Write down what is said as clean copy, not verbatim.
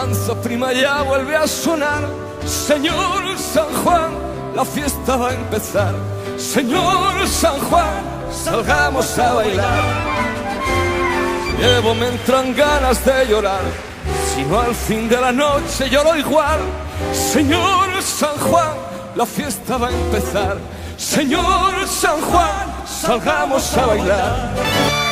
danza prima ya vuelve a sonar. Señor San Juan, la fiesta va a empezar. Señor San Juan, salgamos a bailar. Llevo, me entran ganas de llorar, si no al fin de la noche lloro igual. Señor San Juan, la fiesta va a empezar. Señor San Juan, salgamos a bailar.